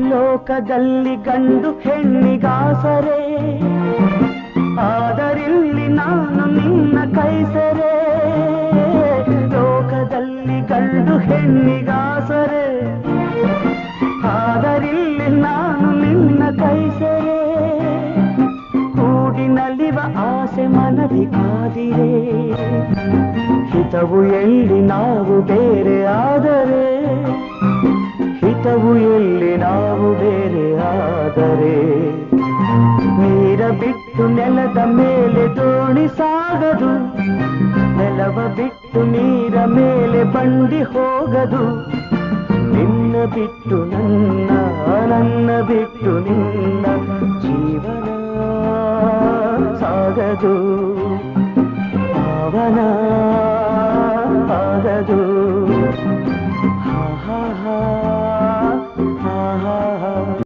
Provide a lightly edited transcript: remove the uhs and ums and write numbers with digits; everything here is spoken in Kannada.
ಲೋಕದಲ್ಲಿ ಗಂಡು ಹೆಣ್ಣಿಗಾಸರೆ, ಆದರಿಲ್ಲಿ ನಾನು ನಿನ್ನ ಕೈಸರೆ. ಲೋಕದಲ್ಲಿ ಗಂಡು ಹೆಣ್ಣಿಗಾಸರೆ, ಆದರಿಲ್ಲಿ ನಾನು ನಿನ್ನ ಕೈಸರೆ. ಕೂಡಿನಲ್ಲಿವ ಆಸೆ ಮನದಿ ಕಾದಿರೆ, ಹಿತವು ಎಲ್ಲಿ ನಾವು ಬೇರೆ ಆದರೆ, ಹಿತವು ಎಲ್ಲಿ ನಾವು ಬೇರೆ ಆದರೆ. ನೀರ ಬಿಟ್ಟು ನೆಲದ ಮೇಲೆ ದೋಣಿ ಸಾಗದು, ನೆಲವ ಬಿಟ್ಟು ನೀರ ಮೇಲೆ ಬಂಡಿ ಹೋಗದು. ನಿನ್ನ ಬಿಟ್ಟು ನನ್ನ, ನನ್ನ ಬಿಟ್ಟು ನಿನ್ನ ಜೀವನ ಸಾಗದು, ಪಾವನ ಆಗದು. ಹಾ ಹಾ ಹಾ ಹಾ ಹಾ.